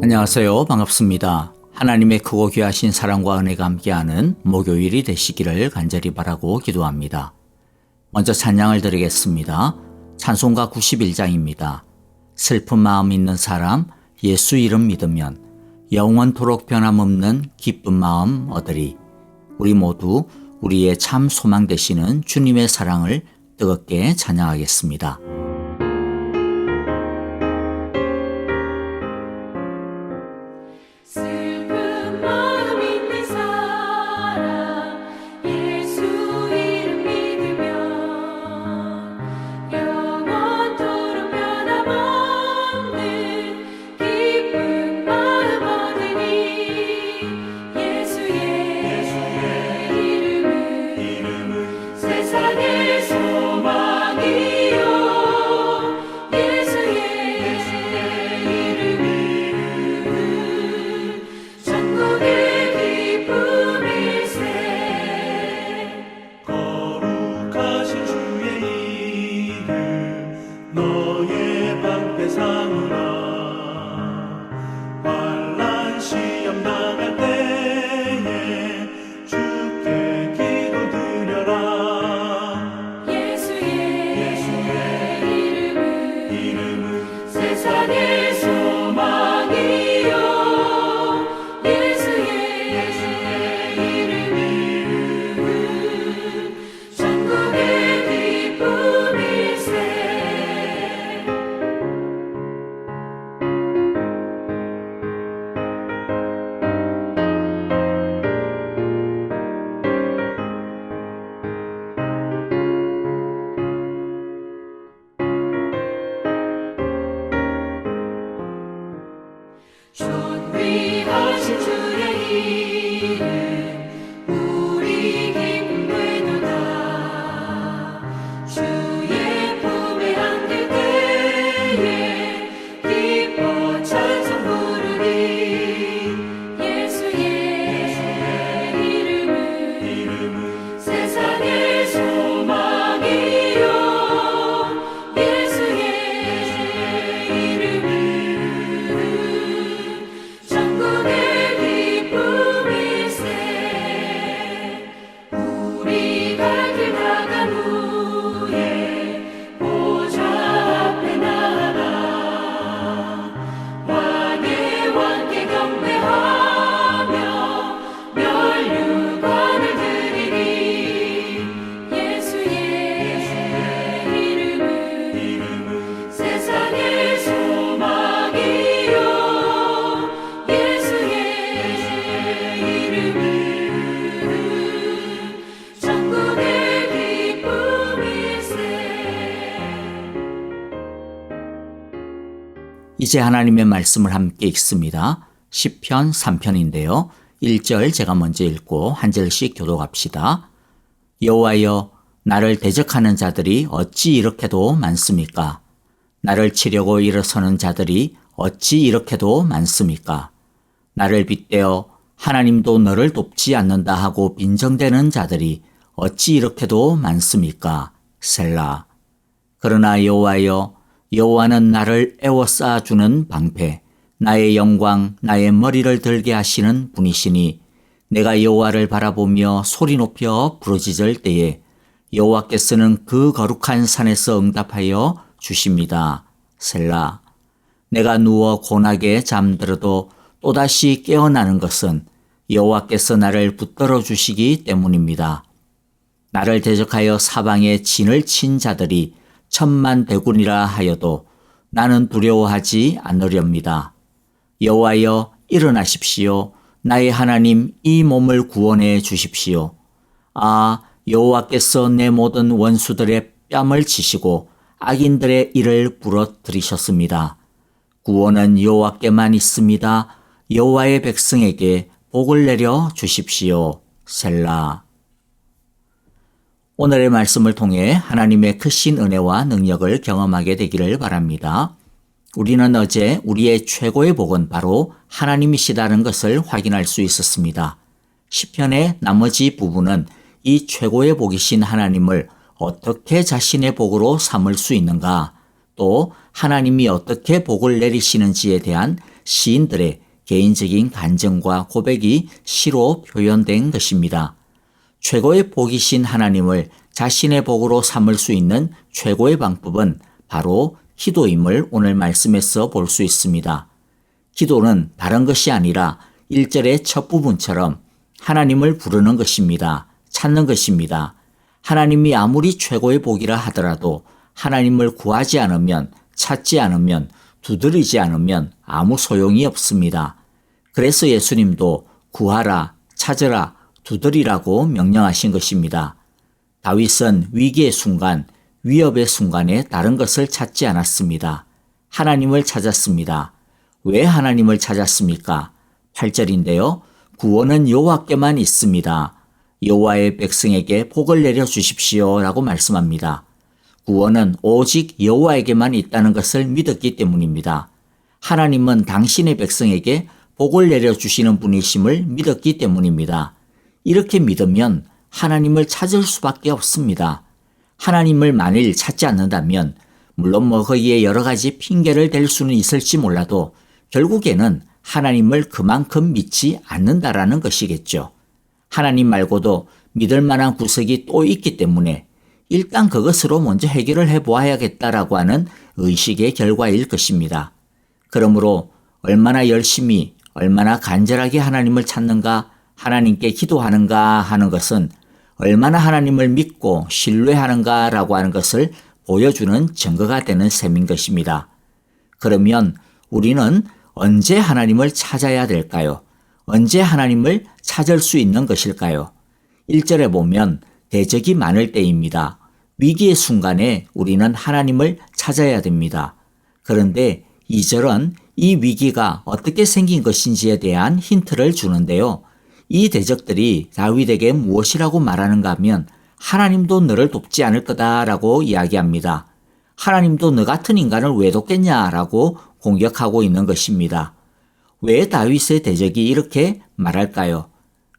안녕하세요. 반갑습니다. 하나님의 크고 귀하신 사랑과 은혜가 함께하는 목요일이 되시기를 간절히 바라고 기도합니다. 먼저 찬양을 드리겠습니다. 찬송가 91장입니다. 슬픈 마음 있는 사람 예수 이름 믿으면 영원토록 변함없는 기쁜 마음 얻으리. 우리 모두 우리의 참 소망 되시는 주님의 사랑을 뜨겁게 찬양하겠습니다. 존귀하신 주의 이름 우리 기쁨 되도다. 주의 품에 안길 때에 기뻐 찬송 부르리. 예수의 이름은 세상의 소망이요. 예수의 이름은 우리 갈 길 나간 후에 보좌 앞에 나아가 왕의 왕께 경배하며 면류관을 드리리. 예수의 이름은 세상의 소망이요. 예수의 이름은 이제 하나님의 말씀을 함께 읽습니다. 시편 3편인데요. 1절 제가 먼저 읽고 한 절씩 교독합시다. 여호와여, 나를 대적하는 자들이 어찌 이렇게도 많습니까? 나를 치려고 일어서는 자들이 어찌 이렇게도 많습니까? 나를 빗대어 하나님도 너를 돕지 않는다 하고 빈정대는 자들이 어찌 이렇게도 많습니까? 셀라. 그러나 여호와여, 여호와는 나를 에워싸주는 방패, 나의 영광, 나의 머리를 들게 하시는 분이시니 내가 여호와를 바라보며 소리 높여 부르짖을 때에 여호와께서는 그 거룩한 산에서 응답하여 주십니다. 셀라. 내가 누워 고나게 잠들어도 또다시 깨어나는 것은 여호와께서 나를 붙들어 주시기 때문입니다. 나를 대적하여 사방에 진을 친 자들이 천만대군이라 하여도 나는 두려워하지 않으렵니다. 여호와여, 일어나십시오. 나의 하나님, 이 몸을 구원해 주십시오. 아, 여호와께서 내 모든 원수들의 뺨을 치시고 악인들의 이를 부러뜨리셨습니다. 구원은 여호와께만 있습니다. 여호와의 백성에게 복을 내려 주십시오. 셀라. 오늘의 말씀을 통해 하나님의 크신 은혜와 능력을 경험하게 되기를 바랍니다. 우리는 어제 우리의 최고의 복은 바로 하나님이시다는 것을 확인할 수 있었습니다. 시편의 나머지 부분은 이 최고의 복이신 하나님을 어떻게 자신의 복으로 삼을 수 있는가, 또 하나님이 어떻게 복을 내리시는지에 대한 시인들의 개인적인 간증과 고백이 시로 표현된 것입니다. 최고의 복이신 하나님을 자신의 복으로 삼을 수 있는 최고의 방법은 바로 기도임을 오늘 말씀에서 볼 수 있습니다. 기도는 다른 것이 아니라 1절의 첫 부분처럼 하나님을 부르는 것입니다. 찾는 것입니다. 하나님이 아무리 최고의 복이라 하더라도 하나님을 구하지 않으면, 찾지 않으면, 두드리지 않으면 아무 소용이 없습니다. 그래서 예수님도 구하라, 찾으라, 두드리라고 명령하신 것입니다. 다윗은 위기의 순간, 위협의 순간에 다른 것을 찾지 않았습니다. 하나님을 찾았습니다. 왜 하나님을 찾았습니까? 8절인데요. 구원은 여호와께만 있습니다. 여호와의 백성에게 복을 내려 주십시오라고 말씀합니다. 구원은 오직 여호와에게만 있다는 것을 믿었기 때문입니다. 하나님은 당신의 백성에게 복을 내려 주시는 분이심을 믿었기 때문입니다. 이렇게 믿으면 하나님을 찾을 수밖에 없습니다. 하나님을 만일 찾지 않는다면 물론 거기에 여러 가지 핑계를 댈 수는 있을지 몰라도 결국에는 하나님을 그만큼 믿지 않는다라는 것이겠죠. 하나님 말고도 믿을 만한 구석이 또 있기 때문에 일단 그것으로 먼저 해결을 해보아야겠다라고 하는 의식의 결과일 것입니다. 그러므로 얼마나 열심히, 얼마나 간절하게 하나님을 찾는가, 하나님께 기도하는가 하는 것은 얼마나 하나님을 믿고 신뢰하는가라고 하는 것을 보여주는 증거가 되는 셈인 것입니다. 그러면 우리는 언제 하나님을 찾아야 될까요? 언제 하나님을 찾을 수 있는 것일까요? 1절에 보면 대적이 많을 때입니다. 위기의 순간에 우리는 하나님을 찾아야 됩니다. 그런데 2절은 이 위기가 어떻게 생긴 것인지에 대한 힌트를 주는데요. 이 대적들이 다윗에게 무엇이라고 말하는가 하면 하나님도 너를 돕지 않을 거다라고 이야기합니다. 하나님도 너 같은 인간을 왜 돕겠냐라고 공격하고 있는 것입니다. 왜 다윗의 대적이 이렇게 말할까요?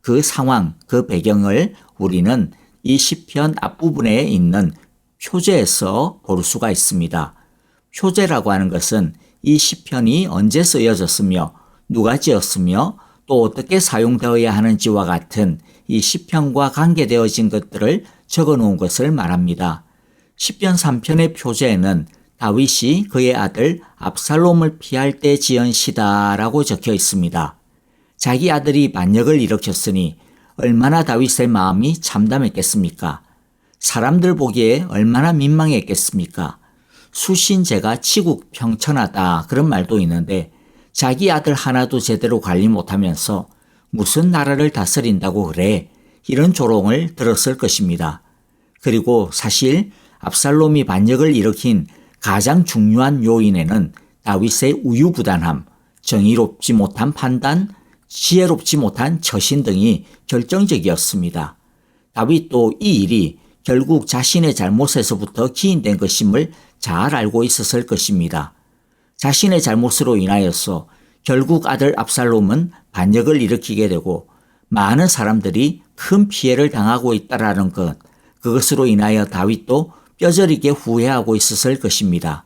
그 상황, 그 배경을 우리는 이 시편 앞부분에 있는 표제에서 볼 수가 있습니다. 표제라고 하는 것은 이 시편이 언제 쓰여졌으며 누가 지었으며 또 어떻게 사용되어야 하는지와 같은 이 시편과 관계되어진 것들을 적어놓은 것을 말합니다. 시편 3편의 표제에는 다윗이 그의 아들 압살롬을 피할 때 지은 시다라고 적혀 있습니다. 자기 아들이 반역을 일으켰으니 얼마나 다윗의 마음이 참담했겠습니까? 사람들 보기에 얼마나 민망했겠습니까? 수신제가 치국평천하다 그런 말도 있는데 자기 아들 하나도 제대로 관리 못하면서 무슨 나라를 다스린다고 그래? 이런 조롱을 들었을 것입니다. 그리고 사실 압살롬이 반역을 일으킨 가장 중요한 요인에는 다윗의 우유부단함, 정의롭지 못한 판단, 지혜롭지 못한 처신 등이 결정적이었습니다. 다윗도 이 일이 결국 자신의 잘못에서부터 기인된 것임을 잘 알고 있었을 것입니다. 자신의 잘못으로 인하여서 결국 아들 압살롬은 반역을 일으키게 되고 많은 사람들이 큰 피해를 당하고 있다라는 것, 그것으로 인하여 다윗도 뼈저리게 후회하고 있었을 것입니다.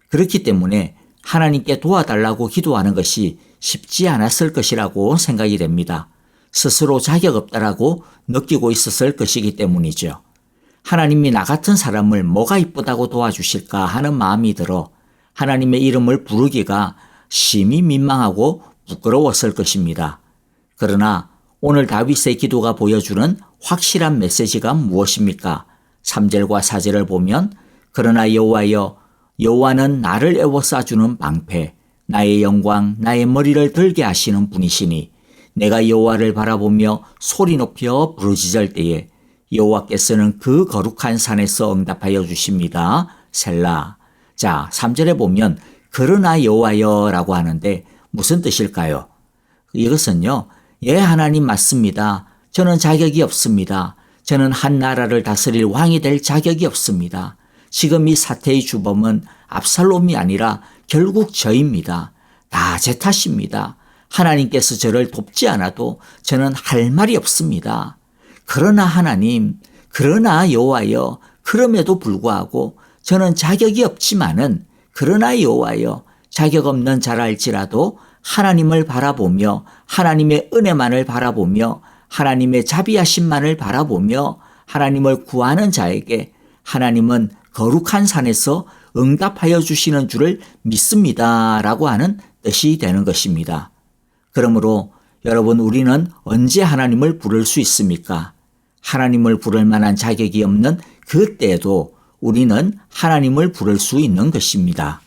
그렇기 때문에 하나님께 도와달라고 기도하는 것이 쉽지 않았을 것이라고 생각이 됩니다. 스스로 자격 없다라고 느끼고 있었을 것이기 때문이죠. 하나님이 나 같은 사람을 뭐가 이쁘다고 도와주실까 하는 마음이 들어 하나님의 이름을 부르기가 심히 민망하고 부끄러웠을 것입니다. 그러나 오늘 다윗의 기도가 보여주는 확실한 메시지가 무엇입니까? 3절과 4절을 보면 그러나 여호와여 여호와는 나를 애워싸주는 방패 나의 영광 나의 머리를 들게 하시는 분이시니 내가 여호와를 바라보며 소리 높여 부르짖을 때에 여호와께서는 그 거룩한 산에서 응답하여 주십니다. 셀라. 자, 3절에 보면 그러나 여호와여 라고 하는데 무슨 뜻일까요? 이것은요. 예, 하나님 맞습니다. 저는 자격이 없습니다. 저는 한 나라를 다스릴 왕이 될 자격이 없습니다. 지금 이 사태의 주범은 압살롬이 아니라 결국 저입니다. 다 제 탓입니다. 하나님께서 저를 돕지 않아도 저는 할 말이 없습니다. 그러나 하나님, 그러나 여호와여, 그럼에도 불구하고 저는 자격이 없지만은 그러나 여호와여, 자격 없는 자랄지라도 하나님을 바라보며 하나님의 은혜만을 바라보며 하나님의 자비하심만을 바라보며 하나님을 구하는 자에게 하나님은 거룩한 산에서 응답하여 주시는 줄을 믿습니다 라고 하는 뜻이 되는 것입니다. 그러므로 여러분, 우리는 언제 하나님을 부를 수 있습니까? 하나님을 부를 만한 자격이 없는 그때에도 우리는 하나님을 부를 수 있는 것입니다.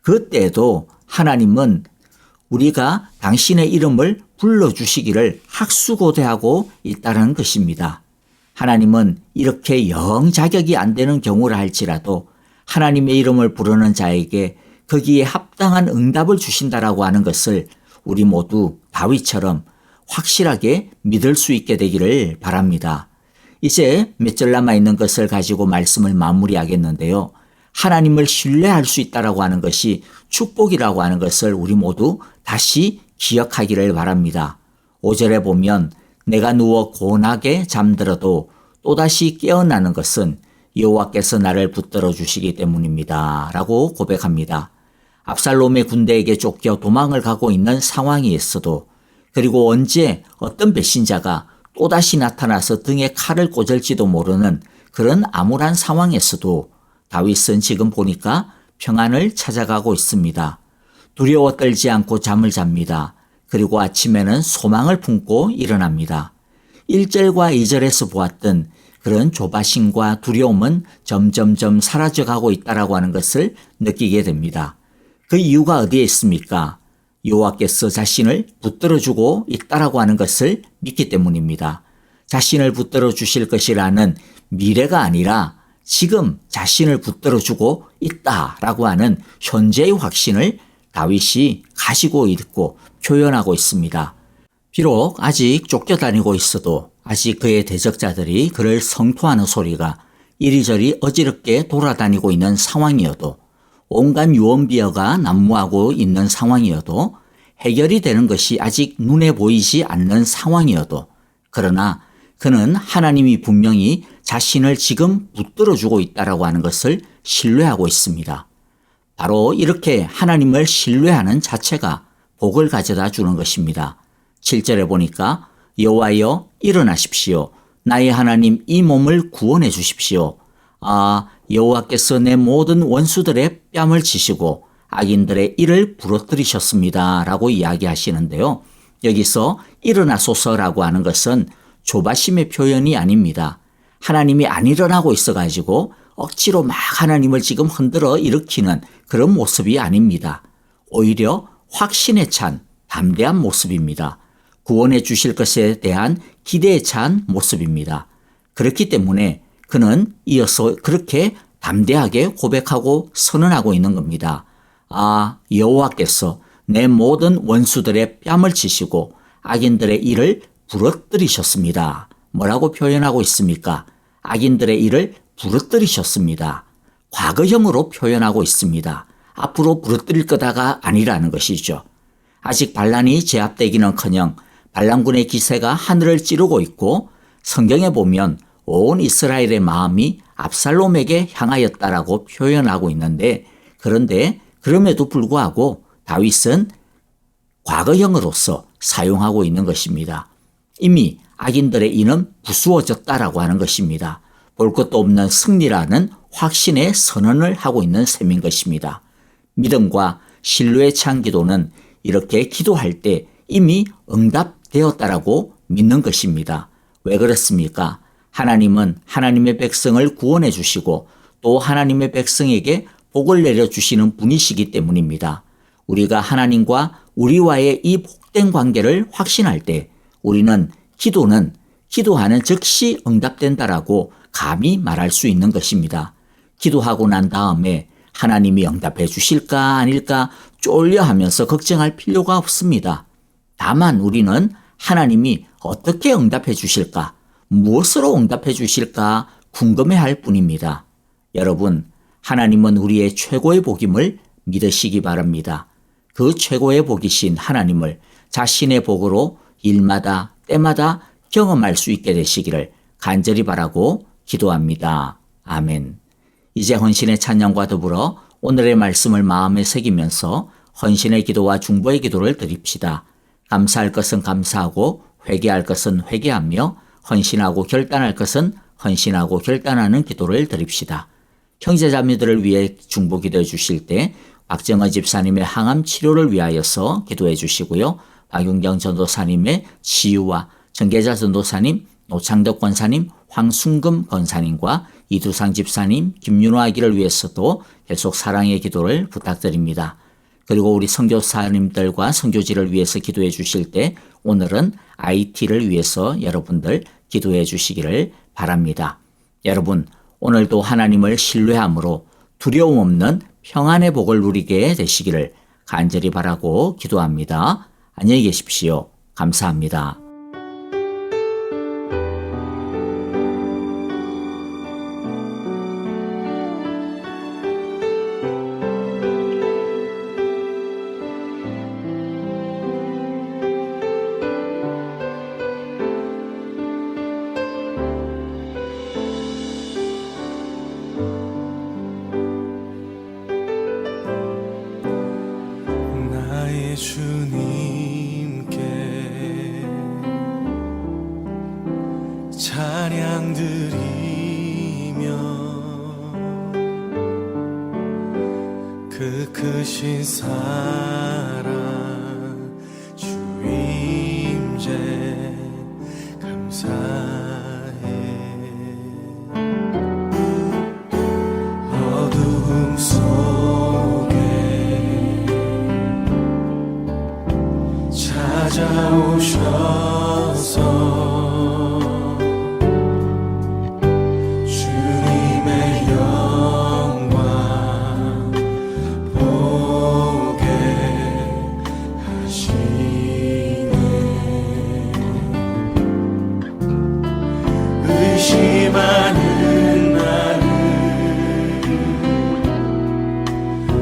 그때에도 하나님은 우리가 당신의 이름을 불러주시기를 학수고대하고 있다는 것입니다. 하나님은 이렇게 영 자격이 안 되는 경우라 할지라도 하나님의 이름을 부르는 자에게 거기에 합당한 응답을 주신다라고 하는 것을 우리 모두 다윗처럼 확실하게 믿을 수 있게 되기를 바랍니다. 이제 몇 절 남아 있는 것을 가지고 말씀을 마무리하겠는데요. 하나님을 신뢰할 수 있다라고 하는 것이 축복이라고 하는 것을 우리 모두 다시 기억하기를 바랍니다. 5절에 보면 내가 누워 고나게 잠들어도 또다시 깨어나는 것은 여호와께서 나를 붙들어 주시기 때문입니다 라고 고백합니다. 압살롬의 군대에게 쫓겨 도망을 가고 있는 상황이 있어도, 그리고 언제 어떤 배신자가 또다시 나타나서 등에 칼을 꽂을지도 모르는 그런 암울한 상황에서도 다윗은 지금 보니까 평안을 찾아가고 있습니다. 두려워 떨지 않고 잠을 잡니다. 그리고 아침에는 소망을 품고 일어납니다. 1절과 2절에서 보았던 그런 조바심과 두려움은 점점점 사라져가고 있다라고 하는 것을 느끼게 됩니다. 그 이유가 어디에 있습니까? 여호와께서 자신을 붙들어주고 있다라고 하는 것을 믿기 때문입니다. 자신을 붙들어 주실 것이라는 미래가 아니라 지금 자신을 붙들어주고 있다라고 하는 현재의 확신을 다윗이 가지고 있고 표현하고 있습니다. 비록 아직 쫓겨다니고 있어도 아직 그의 대적자들이 그를 성토하는 소리가 이리저리 어지럽게 돌아다니고 있는 상황이어도, 온갖 유언비어가 난무하고 있는 상황이어도, 해결이 되는 것이 아직 눈에 보이지 않는 상황이어도, 그러나 그는 하나님이 분명히 자신을 지금 붙들어주고 있다라고 하는 것을 신뢰하고 있습니다. 바로 이렇게 하나님을 신뢰하는 자체가 복을 가져다 주는 것입니다. 7절에 보니까 여호와여 일어나십시오. 나의 하나님 이 몸을 구원해 주십시오. 여호와께서 내 모든 원수들의 뺨을 치시고 악인들의 이를 부러뜨리셨습니다 라고 이야기하시는데요. 여기서 일어나소서라고 하는 것은 조바심의 표현이 아닙니다. 하나님이 안 일어나고 있어가지고 억지로 막 하나님을 지금 흔들어 일으키는 그런 모습이 아닙니다. 오히려 확신에 찬 담대한 모습입니다. 구원해 주실 것에 대한 기대에 찬 모습입니다. 그렇기 때문에 그는 이어서 그렇게 담대하게 고백하고 선언하고 있는 겁니다. 여호와께서 내 모든 원수들의 뺨을 치시고 악인들의 일을 부러뜨리셨습니다. 뭐라고 표현하고 있습니까? 악인들의 일을 부러뜨리셨습니다. 과거형으로 표현하고 있습니다. 앞으로 부러뜨릴 거다가 아니라는 것이죠. 아직 반란이 제압되기는커녕 반란군의 기세가 하늘을 찌르고 있고, 성경에 보면 온 이스라엘의 마음이 압살롬에게 향하였다라고 표현하고 있는데, 그런데 그럼에도 불구하고 다윗은 과거형으로서 사용하고 있는 것입니다. 이미 악인들의 이는 부수어졌다라고 하는 것입니다. 볼 것도 없는 승리라는 확신의 선언을 하고 있는 셈인 것입니다. 믿음과 신뢰에 찬 기도는 이렇게 기도할 때 이미 응답되었다라고 믿는 것입니다. 왜 그렇습니까? 하나님은 하나님의 백성을 구원해 주시고 또 하나님의 백성에게 복을 내려주시는 분이시기 때문입니다. 우리가 하나님과 우리와의 이 복된 관계를 확신할 때 우리는 기도는 기도하는 즉시 응답된다라고 감히 말할 수 있는 것입니다. 기도하고 난 다음에 하나님이 응답해 주실까 아닐까 쫄려하면서 걱정할 필요가 없습니다. 다만 우리는 하나님이 어떻게 응답해 주실까, 무엇으로 응답해 주실까 궁금해할 뿐입니다. 여러분, 하나님은 우리의 최고의 복임을 믿으시기 바랍니다. 그 최고의 복이신 하나님을 자신의 복으로 일마다 때마다 경험할 수 있게 되시기를 간절히 바라고 기도합니다. 아멘. 이제 헌신의 찬양과 더불어 오늘의 말씀을 마음에 새기면서 헌신의 기도와 중보의 기도를 드립시다. 감사할 것은 감사하고 회개할 것은 회개하며 헌신하고 결단할 것은 헌신하고 결단하는 기도를 드립시다. 형제자매들을 위해 중보 기도해 주실 때 박정호 집사님의 항암 치료를 위하여서 기도해 주시고요. 박윤경 전도사님의 치유와 정계자 전도사님, 노창덕 권사님, 황순금 권사님과 이두상 집사님, 김윤호 아기를 위해서도 계속 사랑의 기도를 부탁드립니다. 그리고 우리 선교사님들과 선교지를 위해서 기도해 주실 때 오늘은 IT를 위해서 여러분들 기도해 주시기를 바랍니다. 여러분, 오늘도 하나님을 신뢰함으로 두려움 없는 평안의 복을 누리게 되시기를 간절히 바라고 기도합니다. 안녕히 계십시오. 감사합니다. 나의 주님께 찬양 드리며 그 크신 사랑 주 임재 감사해. 어두움 속에 찾아오셔서 주님의 영광 보게 하시네. 의심하는 나를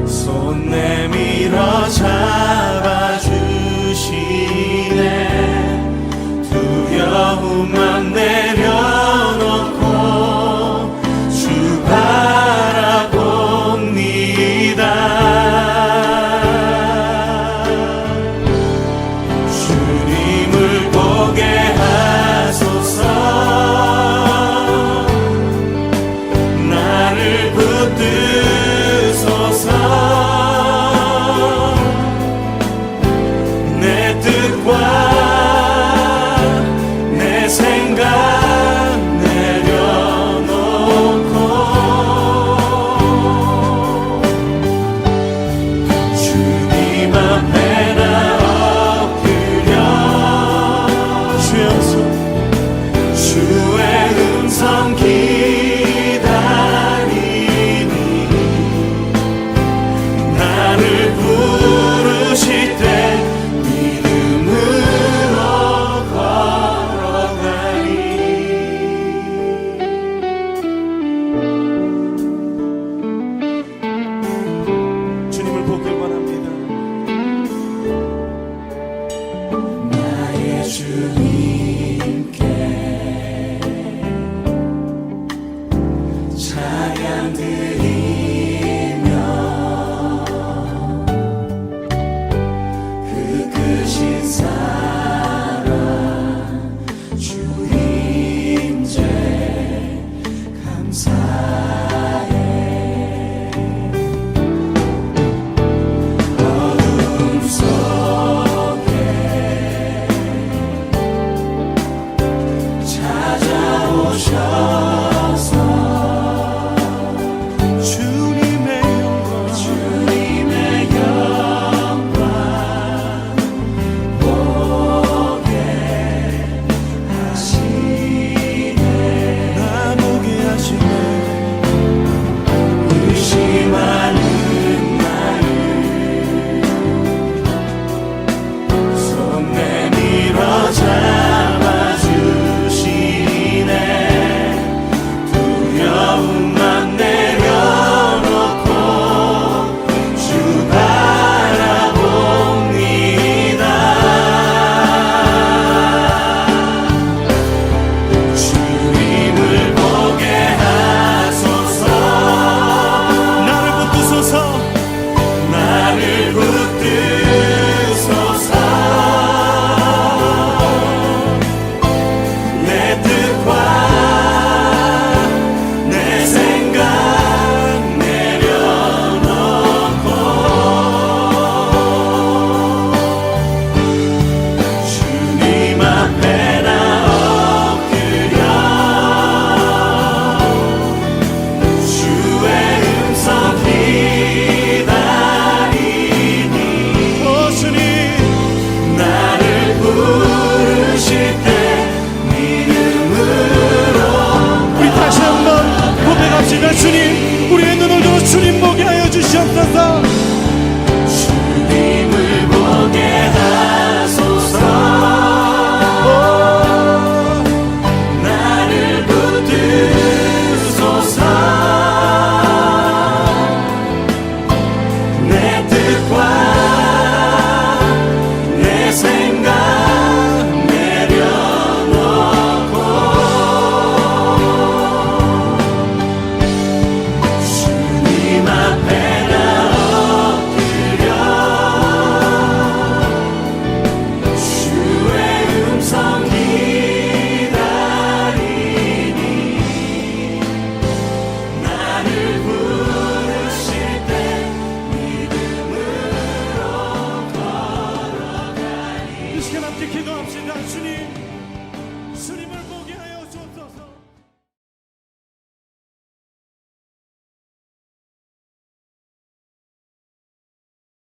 손 내밀어 잡아주시네. 두려움만 내려놓고 주 바라봅니다. 주님을 보게 하소서. 나를 붙드소서. 내 뜻과 내 생각 내려놓고 주님 앞에 나 엎드려 주여서 주의 음성 기다리니 나를 부르실 때 믿음으로 걸어가리. 주님을 보길 원합니다. 나의 주님